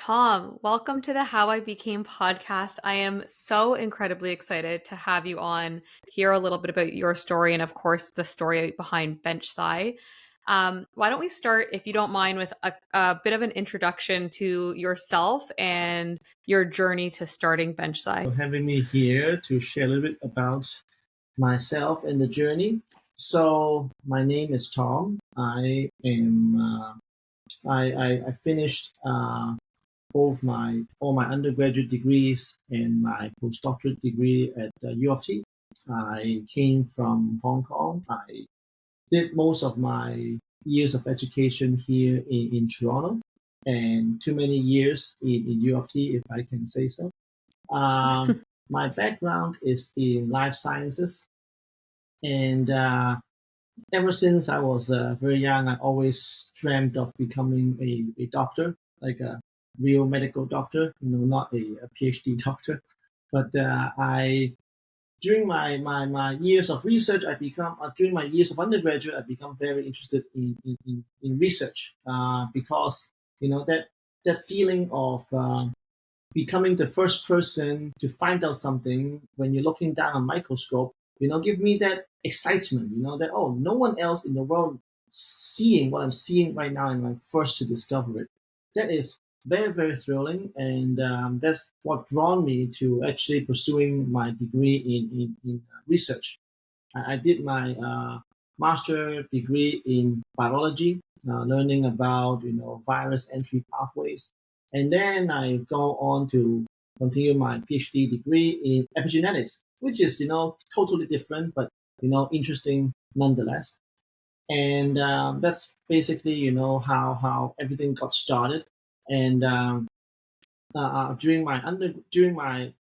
Tom, welcome to the How I Became podcast. I am so incredibly excited to have you on, hear a little bit about your story, and of course, the story behind BenchSci. Why don't we start, if you don't mind, with a bit of an introduction to yourself and your journey to starting BenchSci? For having me here to share a little bit about myself and the journey. So my name is Tom. I am I finished both my all my undergraduate degrees and my postdoctorate degree at U of T. I came from Hong Kong. I did most of my years of education here in Toronto, and too many years in U of T, if I can say so. My background is in life sciences, and ever since I was very young, I always dreamt of becoming a doctor, like a real medical doctor, not a PhD doctor. But I during my years of research, during my years of undergraduate, I become very interested in research because that feeling of becoming the first person to find out something when you're looking down a microscope, give me that excitement, that, oh, no one else in the world seeing what I'm seeing right now, and I'm first to discover it. That is very, very thrilling. And that's what drawn me to actually pursuing my degree in research. I did my master degree in biology, learning about virus entry pathways, and then I go on to continue my PhD degree in epigenetics, which is totally different, but interesting nonetheless. And that's basically how everything got started. And during my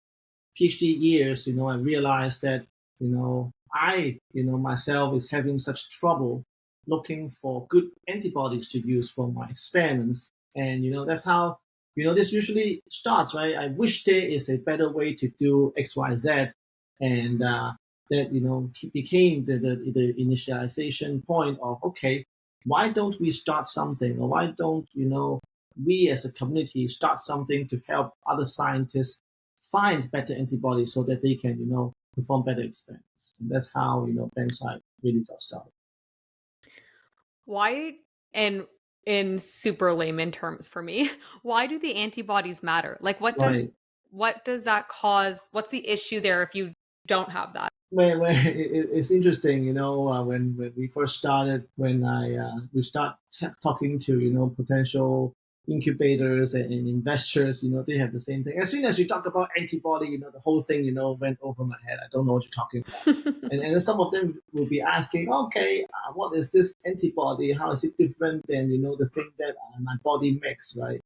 PhD years, I realized that, myself is having such trouble looking for good antibodies to use for my experiments. And, that's how, this usually starts, right? I wish there is a better way to do X, Y, Z. And that, became the initialization point of, okay, why don't we start something? Or why don't, we as a community start something to help other scientists find better antibodies so that they can, perform better experiments. And that's how, BenchSci really got started. Why, and in super layman terms for me, why do the antibodies matter? Like, Right. what does that cause? What's the issue there if you don't have that? It's interesting, when we first started, when we start talking to, potential incubators and investors, they have the same thing. As soon as you talk about antibody, the whole thing, went over my head. I don't know what you're talking about. And then some of them will be asking, okay, what is this antibody? How is it different than, the thing that my body makes, right?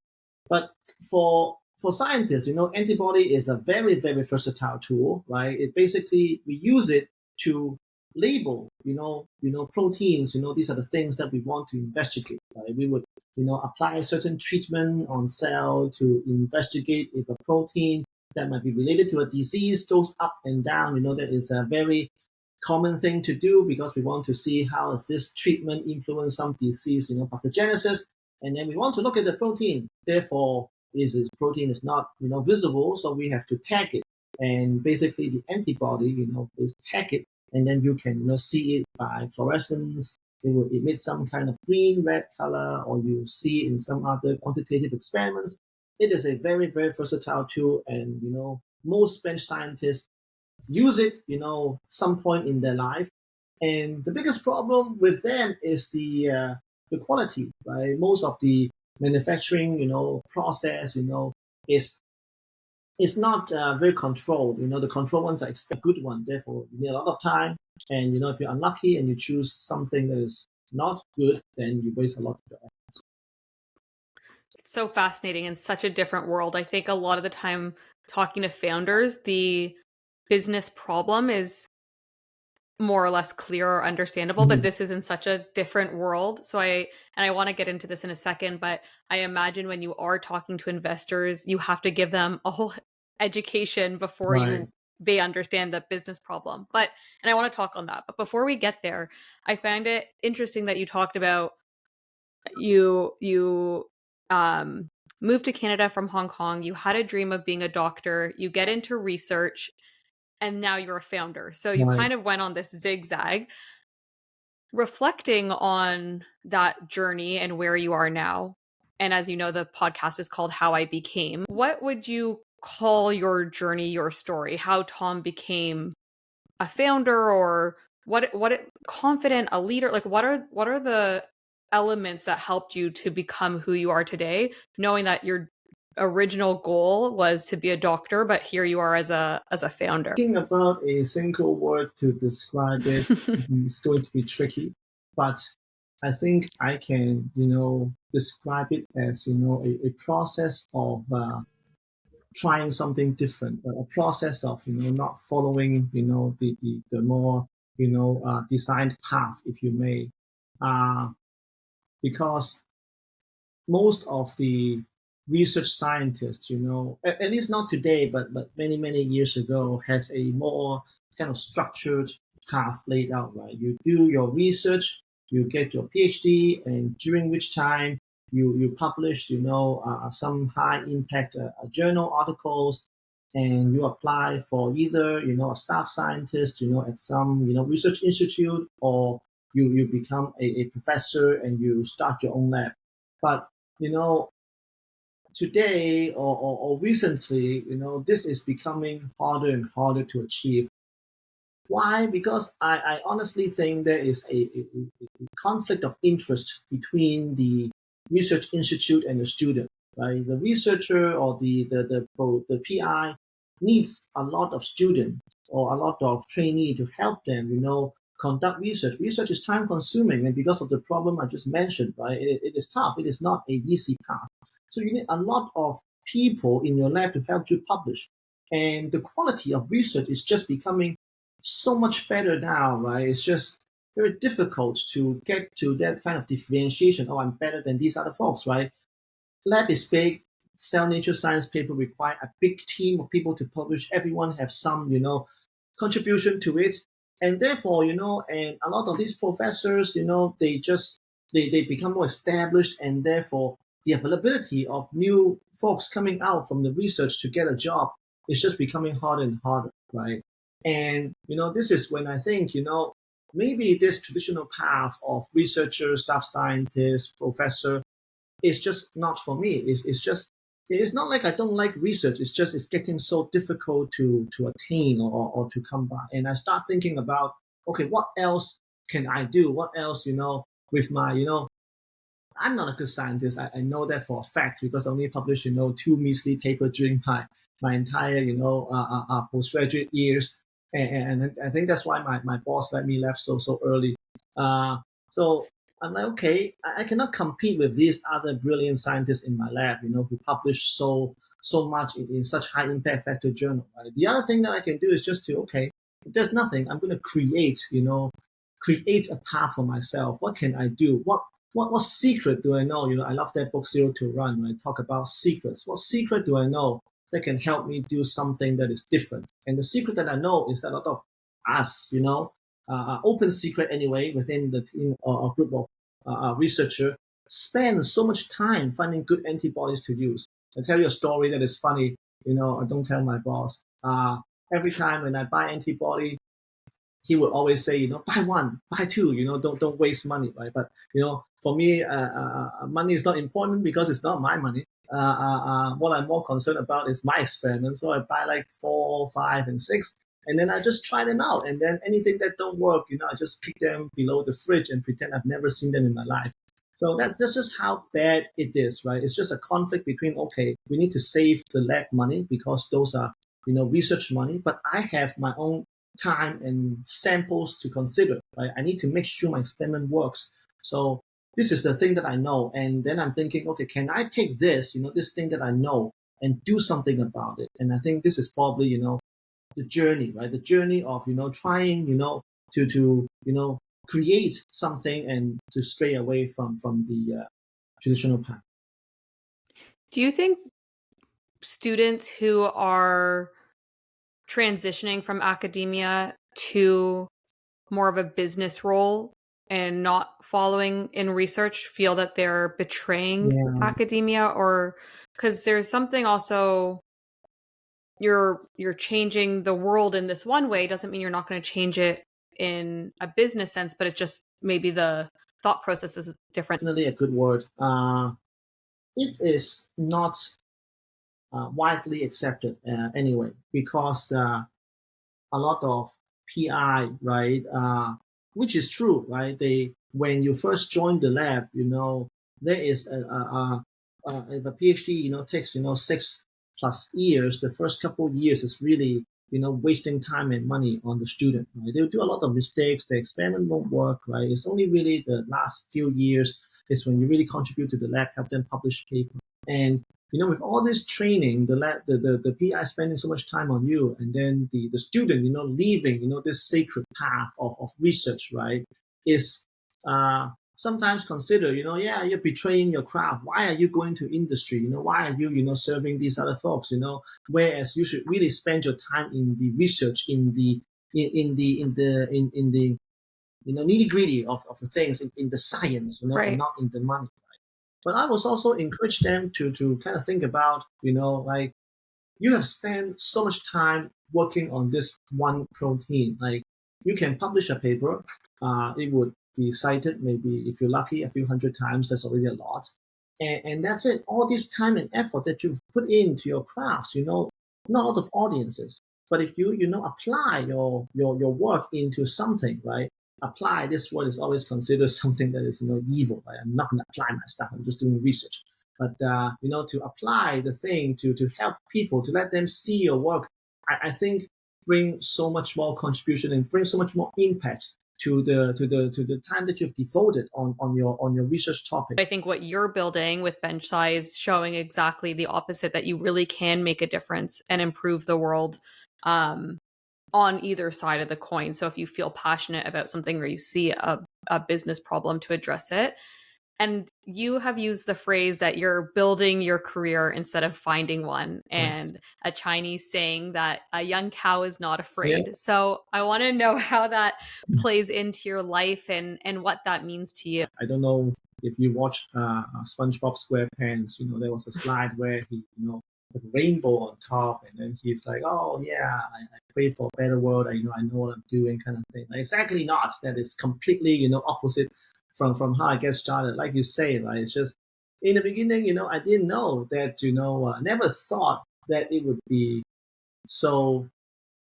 But for scientists, antibody is a very, very versatile tool, right? It basically, we use it to label, proteins. These are the things that we want to investigate, right? We would, apply a certain treatment on cell to investigate if a protein that might be related to a disease goes up and down. That is a very common thing to do because we want to see how is this treatment influence some disease, pathogenesis, and then we want to look at the protein. Therefore, this protein is not, visible, so we have to tag it. And basically, the antibody, is tag it, and then you can, see it by fluorescence. It will emit some kind of green, red color, or you see in some other quantitative experiments. It is a very, very versatile tool, and most bench scientists use it, some point in their life. And the biggest problem with them is the quality, right? Most of the manufacturing, process, is not very controlled. The control ones are a good one. Therefore, you need a lot of time. And if you're unlucky and you choose something that is not good, then you waste a lot of your effort. It's so fascinating and such a different world. I think a lot of the time talking to founders, the business problem is more or less clear or understandable, but Mhm. this is in such a different world. I want to get into this in a second, but I imagine when you are talking to investors, you have to give them a whole education before Right. they understand the business problem. And I want to talk on that. But before we get there, I find it interesting that you talked about you um moved to Canada from Hong Kong. You had a dream of being a doctor. You get into research, and now you're a founder. So you Right. kind of went on this zigzag. Reflecting on that journey and where you are now, and as you know, the podcast is called How I Became. What would you call your journey, your story? How Tom became a founder, or confident, a leader? Like what are the elements that helped you to become who you are today, knowing that your original goal was to be a doctor, but here you are as a founder? Thinking about a single word to describe it is going to be tricky, but I think I can, describe it as, a process of trying something different, a process of, not following, the more, designed path, if you may, uh, because most of the research scientists, at least not today, but many, many years ago, has a more kind of structured path laid out, right? You do your research, you get your PhD, and during which time you publish, some high impact journal articles, and you apply for either, a staff scientist, at some, research institute, or you become a professor and you start your own lab. But you know, today or recently, this is becoming harder and harder to achieve. Why? Because I honestly think there is a conflict of interest between the research institute and the student. Right? The researcher or the PI needs a lot of student or a lot of trainee to help them, conduct research. Research is time consuming, and because of the problem I just mentioned, right, it is tough. It is not a easy path. So you need a lot of people in your lab to help you publish. And the quality of research is just becoming so much better now, right? It's just very difficult to get to that kind of differentiation. Oh, I'm better than these other folks, right? Lab is big. Cell Nature Science paper require a big team of people to publish. Everyone have some, contribution to it. And therefore, and a lot of these professors, they become more established, and therefore the availability of new folks coming out from the research to get a job is just becoming harder and harder, right? And this is when I think, maybe this traditional path of researcher, staff scientist, professor is just not for me. It's not like I don't like research. It's just it's getting so difficult to attain or to come by. And I start thinking about, okay, what else can I do? What else, with my, I'm not a good scientist. I know that for a fact because I only published, two measly papers during my entire, postgraduate years. And I think that's why my boss let me left so early. So I'm like, okay, I cannot compete with these other brilliant scientists in my lab, who publish so much in such high impact factor journal. Right? The other thing that I can do is just to, okay, if there's nothing, I'm going to create a path for myself. What can I do? What secret do I know? I love that book Zero to Run when I talk about secrets. What secret do I know that can help me do something that is different? And the secret that I know is that a lot of us, open secret anyway, within the team or a group of researcher, spend so much time finding good antibodies to use. I'll tell you a story that is funny. I don't tell my boss. Every time when I buy antibody, he would always say, buy one, buy two, don't waste money, right? But for me, money is not important because it's not my money. What I'm more concerned about is my experiment. So I buy like 4, 5, and 6, and then I just try them out. And then anything that don't work, I just kick them below the fridge and pretend I've never seen them in my life. So that's just how bad it is, right? It's just a conflict between, okay, we need to save the lab money because those are, research money, but I have my own time and samples to consider, right? I need to make sure my experiment works. So this is the thing that I know. And then I'm thinking, okay, can I take this, this thing that I know and do something about it? And I think this is probably, the journey, right? The journey of, trying, to create something and to stray away from the traditional path. Do you think students who are transitioning from academia to more of a business role and not following in research feel that they're betraying Yeah. academia, or because there's something also, you're changing the world in this one way doesn't mean you're not going to change it in a business sense, but it just maybe the thought process is different. Definitely a good word. It is not widely accepted anyway, because a lot of PI, right, which is true, right? When you first join the lab, there is if a PhD, takes 6+ years, the first couple of years is really wasting time and money on the student. Right? They'll do a lot of mistakes. The experiment won't work. Right? It's only really the last few years is when you really contribute to the lab, help them publish paper. And with all this training, the PI spending so much time on you, and then the student, leaving, this sacred path of research, right, is sometimes considered, yeah, you're betraying your craft. Why are you going to industry? Why are you, serving these other folks? Whereas you should really spend your time in the research, in the nitty gritty of the things, in the science, Right. and not in the money. But I was also encourage them to kind of think about, like, you have spent so much time working on this one protein. Like, you can publish a paper, it would be cited maybe, if you're lucky, a few hundred times. That's already a lot. And that's it. All this time and effort that you've put into your craft, not a lot of audiences. But if you, apply your work into something, right? Apply, this word is always considered something that is evil. Right? I'm not going to apply my stuff. I'm just doing research. But to apply the thing to help people, to let them see your work, I think bring so much more contribution and bring so much more impact to the time that you've devoted on your research topic. I think what you're building with BenchSci is showing exactly the opposite, that you really can make a difference and improve the world on either side of the coin. So if you feel passionate about something, or you see a business problem, to address it. And you have used the phrase that you're building your career instead of finding one, and a Chinese saying that a young cow is not afraid. Yeah. So I want to know how that plays into your life and what that means to you. I don't know if you watch SpongeBob SquarePants. There was a slide where he, the rainbow on top, and then he's like, "Oh yeah, I pray for a better world. I know what I'm doing," kind of thing. Like, exactly not. That is completely, opposite from how I get started. Like you say, right? It's just in the beginning, I didn't know that, never thought that it would be so.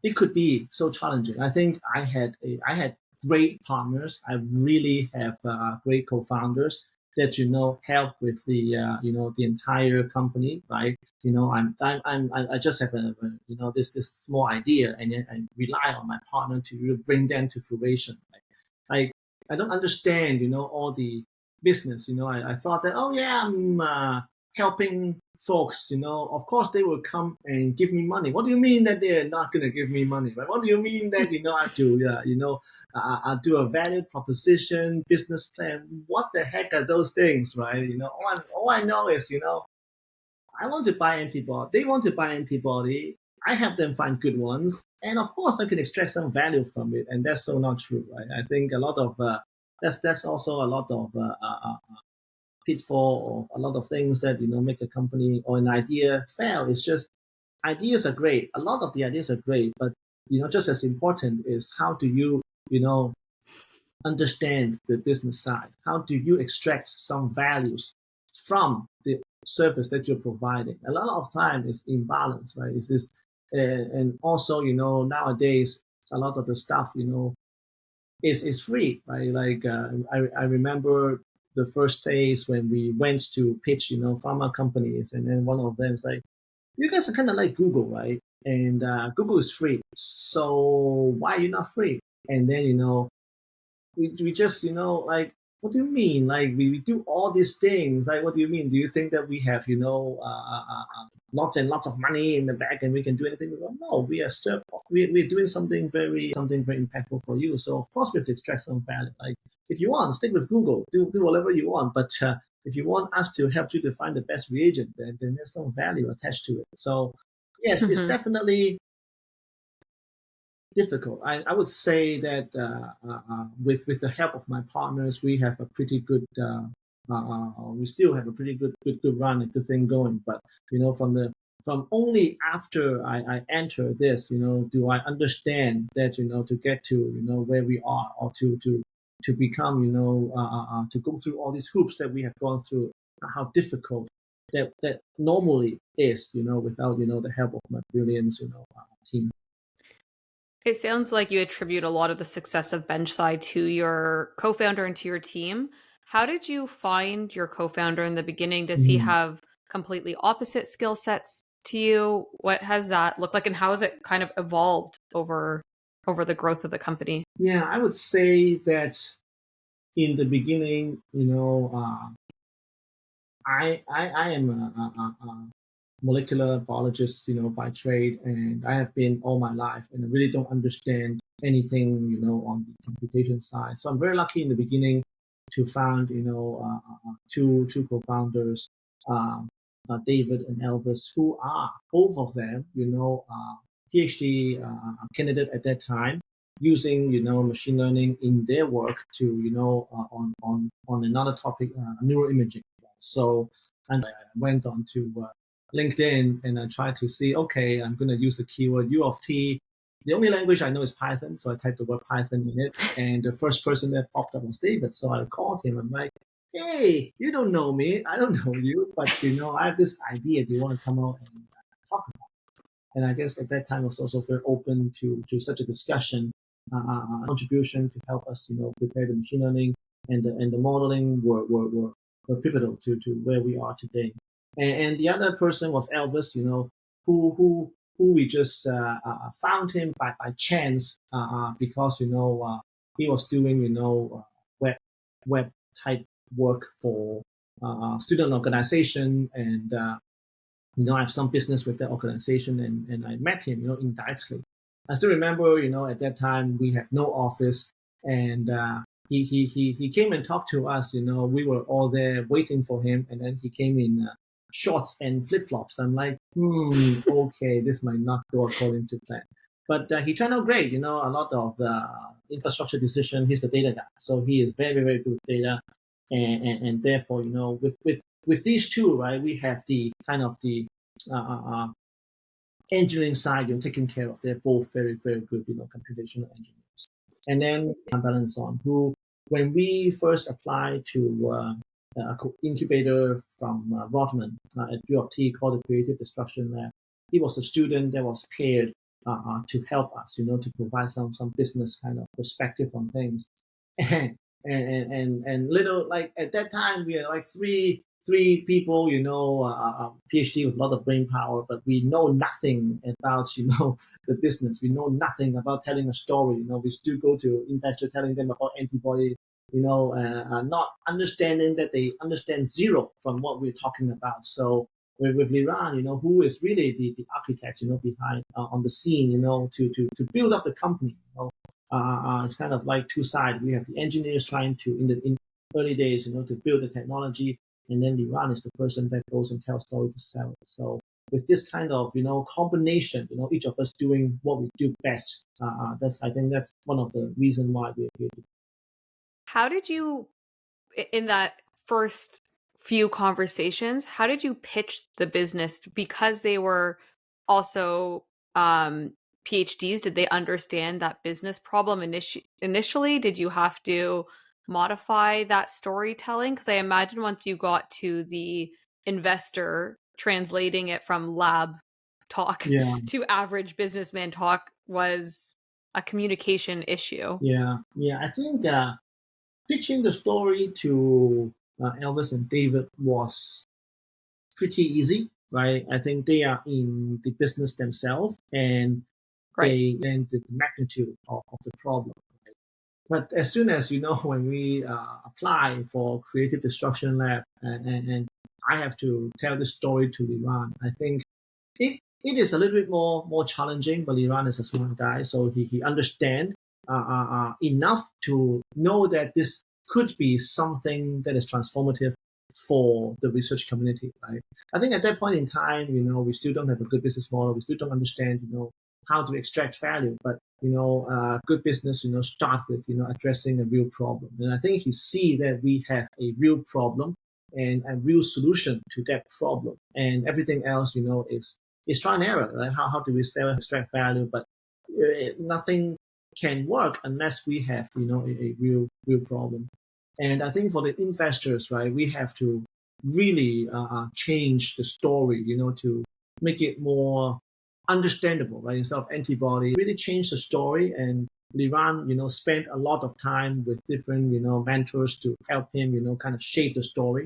It could be so challenging. I think I had great partners. I really have great co-founders that help with the the entire company, right? I just have this small idea, and then I rely on my partner to really bring them to fruition. Right? I don't understand all the business. I thought that, oh yeah, I'm helping folks, of course they will come and give me money. What do you mean that they're not going to give me money? Right? What do you mean that I have to I do a value proposition, business plan? What the heck are those things, right? All I know is I want to buy antibody. They want to buy antibody. I help them find good ones, and of course I can extract some value from it. And that's so not true, right? I think a lot of that's also a lot of pitfall, or a lot of things that make a company or an idea fail. It's just, ideas are great. A lot of the ideas are great, but just as important is, how do you understand the business side? How do you extract some values from the service that you're providing? A lot of time is imbalance, right? It's this, and also nowadays a lot of the stuff is free, right? Like I remember the first days when we went to pitch, pharma companies, and then one of them is like, "You guys are kind of like Google, right? And Google is free, so why are you not free?" And then we just like, what do you mean? Like, we do all these things. Like, what do you mean? Do you think that we have lots and lots of money in the bank and we can do anything? No, we are we're doing something very impactful for you. So of course we have to extract some value. Like, if you want, stick with Google, do whatever you want. But if you want us to help you to find the best reagent, then there's some value attached to it. So yes, it's definitely difficult. I would say that with the help of my partners, we have a pretty good we still have a pretty good run, a good thing going. But from only after I enter this, do I understand that to get to where we are, or to become to go through all these hoops that we have gone through, how difficult that normally is, without the help of my brilliant team. It sounds like you attribute a lot of the success of BenchSci to your co-founder and to your team. How did you find your co-founder in the beginning? Does he Mm. have completely opposite skill sets to you? What has that looked like, and how has it kind of evolved over the growth of the company? Yeah, I would say that in the beginning, I am a molecular biologist, by trade, and I have been all my life, and I really don't understand anything, on the computation side. So I'm very lucky in the beginning to found, two co-founders, David and Elvis, who are both of them, PhD candidate at that time, using machine learning in their work to on another topic, neuroimaging. So and I went on to LinkedIn and I tried to see, okay, I'm going to use the keyword U of T. The only language I know is Python, so I typed the word Python in it, and the first person that popped up was David. So I called him. I'm like, hey, you don't know me, I don't know you, but I have this idea. Do you want to come out and talk about it? And I guess at that time I was also very open to such a discussion, contribution to help us, prepare the machine learning and the modeling were pivotal to where we are today. And the other person was Elvis, who we just found him by chance, because he was doing web type work for student organization, and I have some business with that organization, and I met him indirectly. I still remember at that time we have no office, and he came and talked to us. We were all there waiting for him, and then he came in shorts and flip flops. I'm like, okay, this might not go according to plan. But he turned out great. A lot of infrastructure decision. He's the data guy, so he is very, very good with data, and therefore, with these two, right, we have the kind of the engineering side, taken care of. They're both very, very good, computational engineers. And then Balance on, who, when we first applied to incubator from Rodman at U of T called the Creative Destruction Lab, he was a student that was paired to help us, to provide some business kind of perspective on things. And little, like at that time we had like three people, PhD with a lot of brain power, but we know nothing about the business. We know nothing about telling a story. We still go to investor telling them about antibody, not understanding that they understand zero from what we're talking about. So with Liran, who is really the architect, behind on the scene, to build up the company. It's kind of like two sides. We have the engineers trying to in early days, to build the technology, and then Liran is the person that goes and tells story to sell it. So with this kind of combination, each of us doing what we do best. I think that's one of the reasons why we're here. How did you, in that first few conversations, how did you pitch the business? Because they were also PhDs, did they understand that business problem initially? Did you have to modify that storytelling? Because I imagine once you got to the investor, translating it from lab talk to average businessman talk was a communication issue. Yeah. I think pitching the story to Elvis and David was pretty easy, right? I think they are in the business themselves, and they learn the magnitude of the problem. Right? But as soon as when we apply for Creative Destruction Lab, and I have to tell this story to Liran, I think it is a little bit more challenging. But Liran is a smart guy, so he understands enough to know that this could be something that is transformative for the research community, right? I think at that point in time, we still don't have a good business model. We still don't understand, how to extract value. But good business, start with addressing a real problem. And I think he see that we have a real problem, and a real solution to that problem. And everything else, is try and error. Right? How do we sell extract value? But nothing can work unless we have, a real problem. And I think for the investors, right, we have to really change the story, to make it more understandable, right? Instead of antibody, really change the story. And Liran, spent a lot of time with different, mentors to help him, kind of shape the story.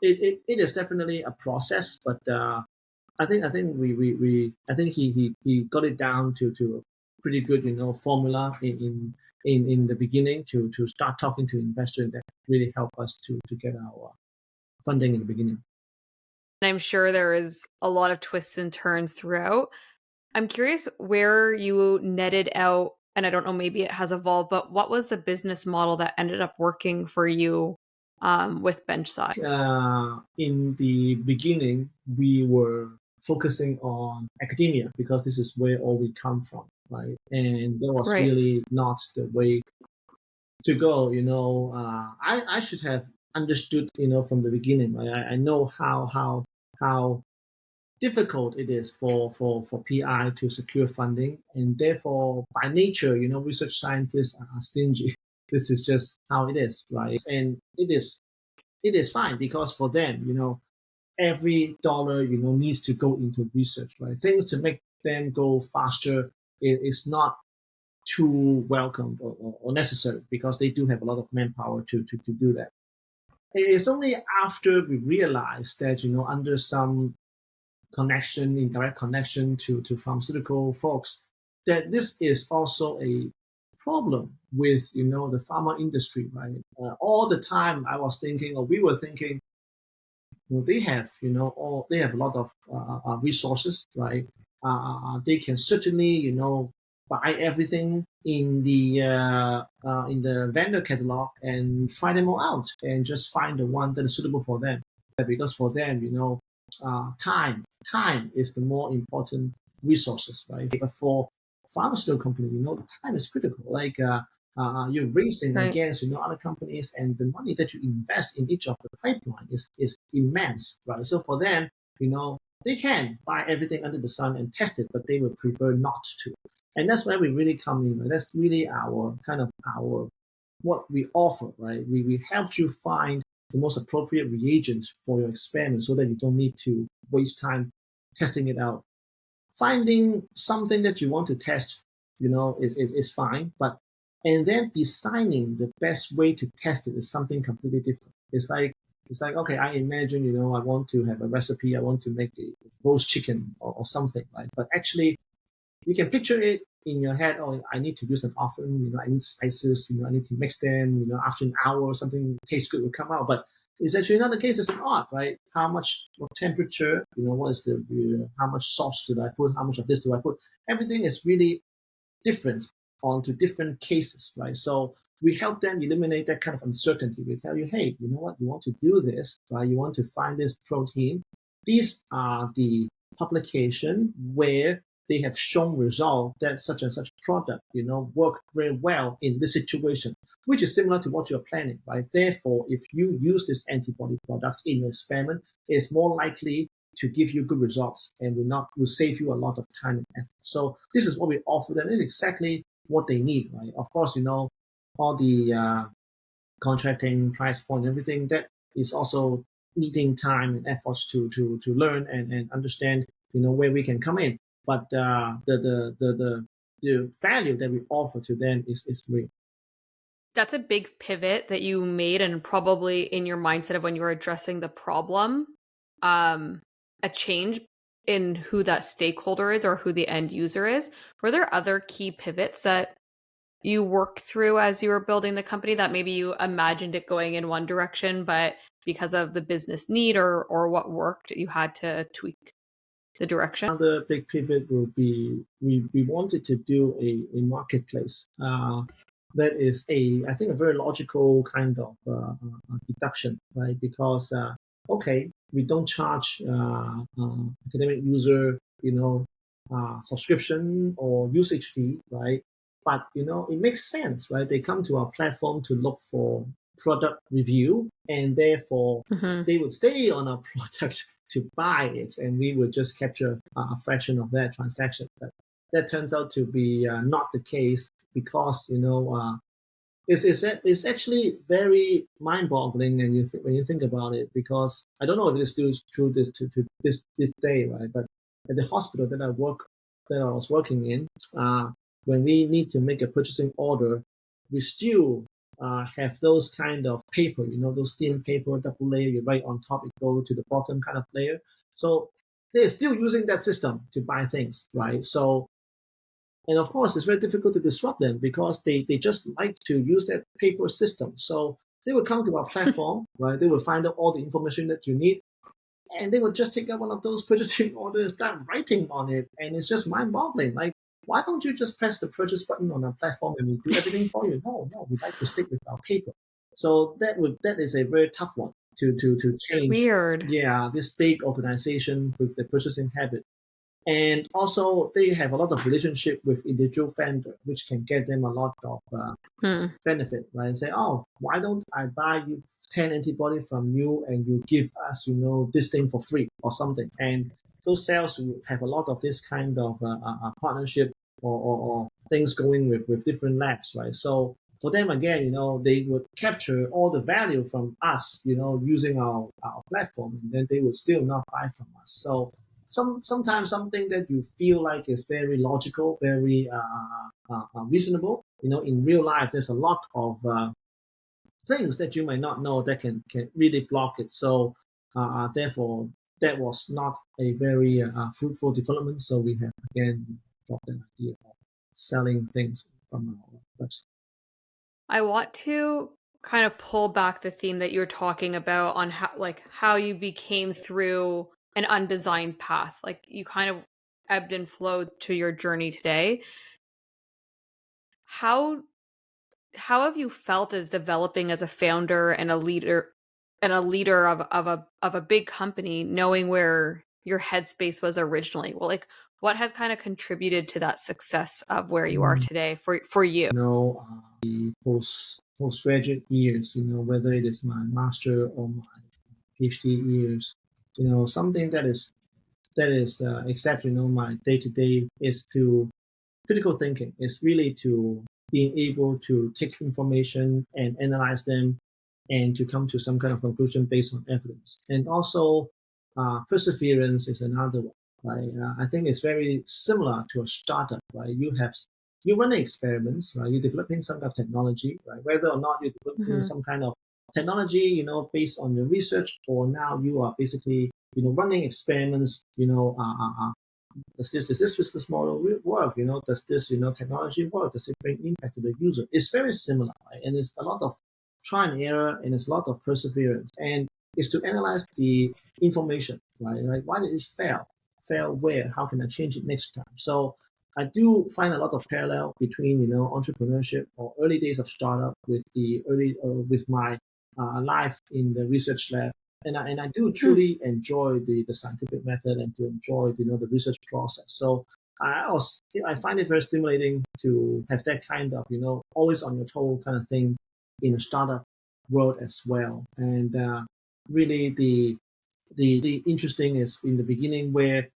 It is definitely a process, but I think he got it down to a pretty good, formula in the beginning to start talking to investors that really help us to get our funding in the beginning. And I'm sure there is a lot of twists and turns throughout. I'm curious where you netted out, and I don't know, maybe it has evolved, but what was the business model that ended up working for you with BenchSci? In the beginning, we were focusing on academia because this is where all we come from, right? And that was Right. really not the way to go. I should have understood, from the beginning. Right? I know how difficult it is for PI to secure funding, and therefore, by nature, research scientists are stingy. This is just how it is, right? And it is fine because for them, every dollar, needs to go into research, right? Things to make them go faster is not too welcomed or necessary because they do have a lot of manpower to do that. It's only after we realize that, under some connection, indirect connection to pharmaceutical folks, that this is also a problem with, the pharma industry, right? All the time I was thinking, or we were thinking, they have, they have a lot of resources, right? They can certainly, buy everything in the vendor catalog and try them all out and just find the one that is suitable for them. Because for them, time is the more important resources, right? But for pharmaceutical company, time is critical. Like you're racing Right. against, other companies, and the money that you invest in each of the pipeline is immense, right? So for them, they can buy everything under the sun and test it, but they would prefer not to. And that's where we really come in. Right? That's really our kind of our what we offer, right? We help you find the most appropriate reagents for your experiment so that you don't need to waste time testing it out. Finding something that you want to test, is fine, but and then designing the best way to test it is something completely different. It's like okay, I imagine, I want to have a recipe, I want to make a roast chicken or something, right? But actually you can picture it in your head. Oh, I need to use an oven. I need spices. I need to mix them. After an hour, something tastes good will come out. But it's actually not the case. It's an art, right? How much, what temperature? What is the how much sauce did I put? How much of this do I put? Everything is really different onto different cases, right? So we help them eliminate that kind of uncertainty. We tell you, hey, you know what? You want to do this, right? You want to find this protein. These are the publication where they have shown result that such and such product, work very well in this situation, which is similar to what you're planning, right? Therefore, if you use this antibody products in your experiment, it's more likely to give you good results and will save you a lot of time and effort. So this is what we offer them. This is exactly what they need, right? Of course, all the contracting, price point, everything that is also needing time and efforts to learn and understand, where we can come in. But the value that we offer to them is real. That's a big pivot that you made, and probably in your mindset of when you were addressing the problem, a change in who that stakeholder is or who the end user is. Were there other key pivots that you worked through as you were building the company that maybe you imagined it going in one direction, but because of the business need or what worked, you had to tweak the direction? Another big pivot will be we wanted to do a marketplace. That is I think a very logical kind of deduction, right? Because okay, we don't charge academic user, subscription or usage fee, right? But it makes sense, right? They come to our platform to look for product review, and therefore Mm-hmm. they would stay on our product to buy it, and we would just capture a fraction of that transaction. But that turns out to be not the case because it's actually very mind-boggling, and when you think about it, because I don't know if it's still true to this day, right? But at the hospital that I was working in, when we need to make a purchasing order, we still have those kind of paper, those thin paper, double layer. You write on top, it go to the bottom kind of layer. So they're still using that system to buy things, right? So and of course, it's very difficult to disrupt them because they just like to use that paper system. So they will come to our platform, right? They will find out all the information that you need, and they will just take out one of those purchasing orders, start writing on it, and it's just mind-boggling. Like, why don't you just press the purchase button on our platform and we do everything for you? No, we like to stick with our paper. So that is a very tough one to change. Weird. Yeah, this big organization with the purchasing habit. And also, they have a lot of relationship with individual vendor, which can get them a lot of benefit, right? And say, oh, why don't I buy you 10 antibody from you and you give us, this thing for free or something? And those sales will have a lot of this kind of partnership or things going with different labs, right? So for them, again, they would capture all the value from us, using our platform, and then they would still not buy from us. So sometimes something that you feel like is very logical, very reasonable. In real life, there's a lot of things that you might not know that can really block it. So therefore, that was not a very fruitful development. So we have again dropped an idea of selling things from our website. I want to kind of pull back the theme that you were talking about on how you became through an undesigned path. Like you kind of ebbed and flowed to your journey today. How have you felt as developing as a founder and a leader of a big company, knowing where your headspace was originally? Well, like what has kind of contributed to that success of where you are today for you? The postgraduate years, whether it is my master or my PhD years, something that is exceptional. My day to day is to critical thinking. It's really to being able to take information and analyze them, and to come to some kind of conclusion based on evidence. And also, perseverance is another one. Right? I think it's very similar to a startup. Right? You're running experiments. Right? You're developing some kind of technology. Right? Whether or not you're developing some kind of technology, based on your research, or now you are basically running experiments. Does this business model work? Does this technology work? Does it bring impact to the user? It's very similar, right? And it's a lot of try and error, and it's a lot of perseverance, and it's to analyze the information, right? Like, why did it fail? Fail where? How can I change it next time? So I do find a lot of parallel between entrepreneurship or early days of startup with the early with my life in the research lab. And I do truly enjoy the scientific method, and to enjoy the research process. So I find it very stimulating to have that kind of always on your toe kind of thing in a startup world as well. And really the interesting is in the beginning, where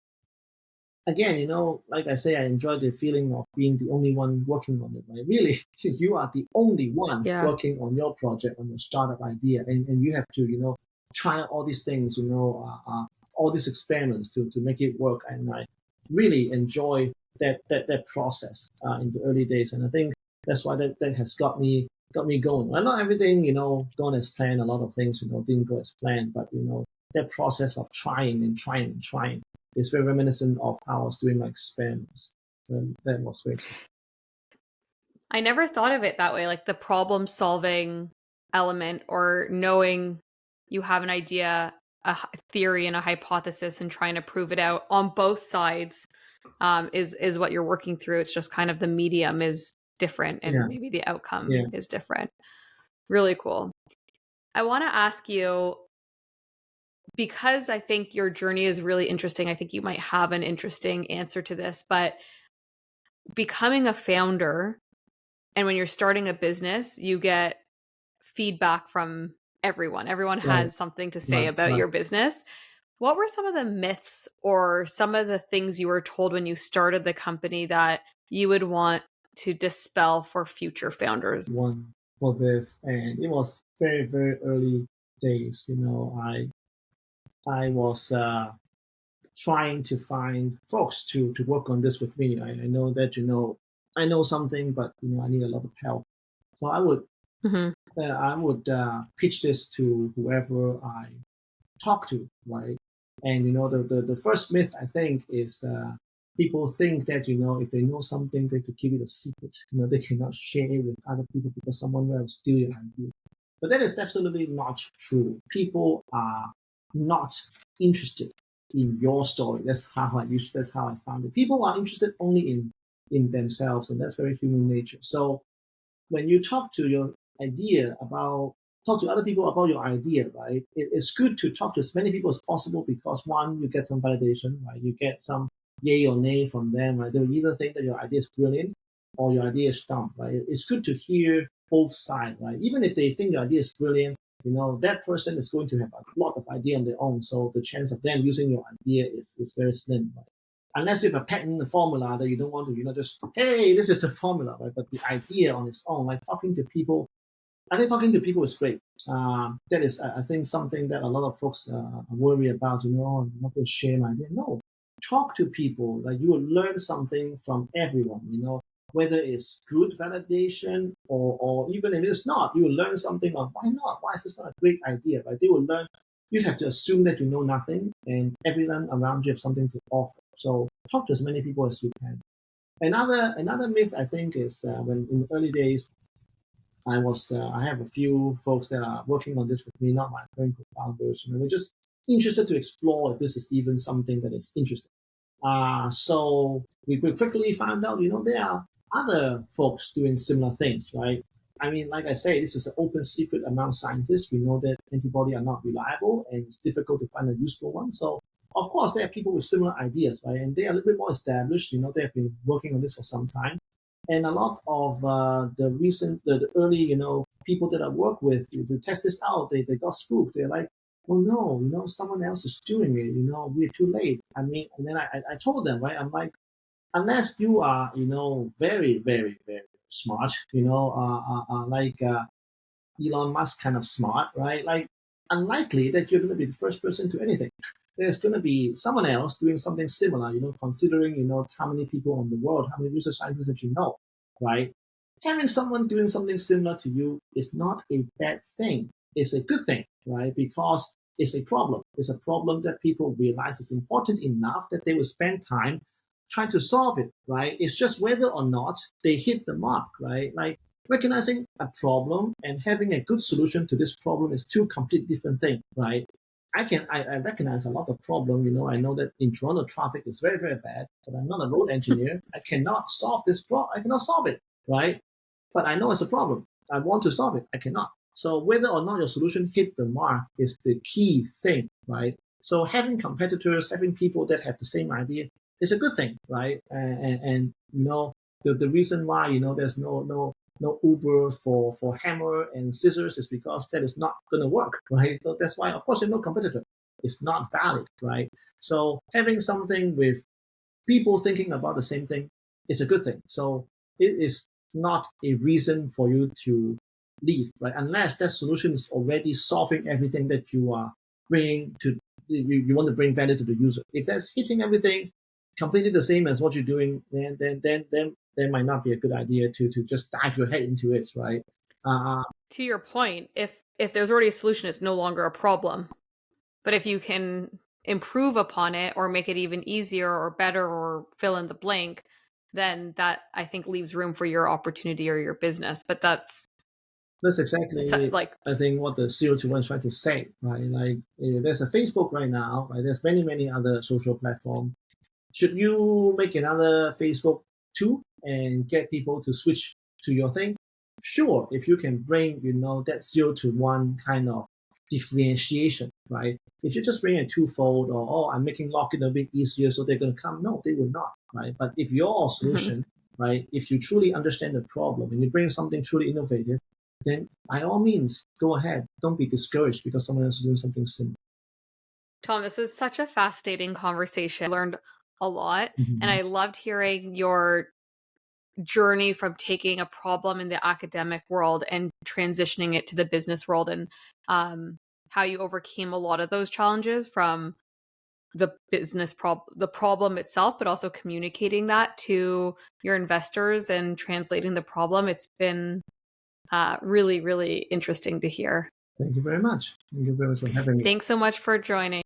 again, like I say, I enjoy the feeling of being the only one working on it. Right? Really, you are the only one working on your project, on your startup idea, and you have to try all these things, all these experiments to make it work. And I really enjoy that process in the early days, and I think that's why that has got me going. Well, not everything gone as planned. A lot of things didn't go as planned, but that process of trying and trying and trying is very reminiscent of how I was doing my experiments. And that was very exciting. I never thought of it that way, like the problem solving element, or knowing you have an idea, a theory, and a hypothesis, and trying to prove it out on both sides is what you're working through. It's just kind of the medium is different, and maybe the outcome is different. Really cool. I want to ask you, because I think your journey is really interesting, I think you might have an interesting answer to this, but becoming a founder, and when you're starting a business, you get feedback from everyone. Everyone Right, has something to say right, about right. your business. What were some of the myths or some of the things you were told when you started the company that you would want to dispel for future founders? One for this, and it was very, very early days. I was trying to find folks to work on this with me. I know that I know something, but I need a lot of help. So Hmm. I would pitch this to whoever I talk to, right? And the first myth I think is people think that if they know something, they could keep it a secret. They cannot share it with other people because someone will steal your idea. But that is absolutely not true. People are not interested in your story. That's how I found it. People are interested only in themselves, and that's very human nature. So when you talk to other people about your idea, right? It's good to talk to as many people as possible because one, you get some validation, right? You get some yay or nay from them, right? They'll either think that your idea is brilliant or your idea is dumb, right? It's good to hear both sides, right? Even if they think your idea is brilliant, that person is going to have a lot of idea on their own. So the chance of them using your idea is very slim, right? Unless you have a patent, a formula that you don't want to, just, hey, this is the formula, right? But the idea on its own, like talking to people, I think talking to people is great. That is, I think, something that a lot of folks worry about. I'm not going to share my idea. No, talk to people. Like you will learn something from everyone. Whether it's good validation or even if it's not, you will learn something on why not. Why is this not a great idea? Right? They will learn. You have to assume that you know nothing, and everyone around you have something to offer. So talk to as many people as you can. Another myth I think is when in the early days I have a few folks that are working on this with me, not my current co-founders. We're just interested to explore if this is even something that is interesting. So we quickly found out, there are other folks doing similar things, right? I mean, like I say, this is an open secret among scientists. We know that antibodies are not reliable and it's difficult to find a useful one. So, of course, there are people with similar ideas, right? And they are a little bit more established. They have been working on this for some time. And a lot of the early, people that I work with to test this out, they got spooked. They're like, oh no, someone else is doing it. We're too late. I mean, and then I told them, right? I'm like, unless you are, very, very, very smart, like Elon Musk kind of smart, right? Like, unlikely that you're going to be the first person to anything. There's going to be someone else doing something similar, considering, how many people in the world, how many research scientists that you know, right? Having someone doing something similar to you is not a bad thing. It's a good thing, right? Because it's a problem. It's a problem that people realize is important enough that they will spend time trying to solve it, right? It's just whether or not they hit the mark, right? Like recognizing a problem and having a good solution to this problem is two completely different things, right? I recognize a lot of problem. I know that in Toronto traffic is very, very bad, but I'm not a road engineer. I cannot solve this problem. I cannot solve it, right? But I know it's a problem. I want to solve it. I cannot. So whether or not your solution hit the mark is the key thing, right? So having competitors, having people that have the same idea is a good thing, right? And the reason why there's no Uber for hammer and scissors is because that is not going to work, right? So that's why, of course, there's no competitor. It's not valid, right? So having something with people thinking about the same thing is a good thing. So it is not a reason for you to leave, right? Unless that solution is already solving everything that you are bringing to you want to bring value to the user. If that's hitting everything completely the same as what you're doing, then might not be a good idea to just dive your head into it, right? To your point, if there's already a solution, it's no longer a problem. But if you can improve upon it or make it even easier or better or fill in the blank, then that I think leaves room for your opportunity or your business. But That's exactly, like, I think, what the zero to one is trying to say, right? Like, there's a Facebook right now, right? There's many, many other social platforms. Should you make another Facebook too and get people to switch to your thing? Sure, if you can bring, that zero to one kind of differentiation, right? If you just bring a twofold or, oh, I'm making login a bit easier so they're going to come, no, they will not, right? But if your mhm. solution, right, if you truly understand the problem and you bring something truly innovative, then by all means, go ahead. Don't be discouraged because someone else is doing something similar. Tom, this was such a fascinating conversation. I learned a lot, and Mm-hmm. I loved hearing your journey from taking a problem in the academic world and transitioning it to the business world, and how you overcame a lot of those challenges from the the problem itself, but also communicating that to your investors and translating the problem. It's been really, really interesting to hear. Thank you very much. Thank you very much for having me. Thanks so much for joining.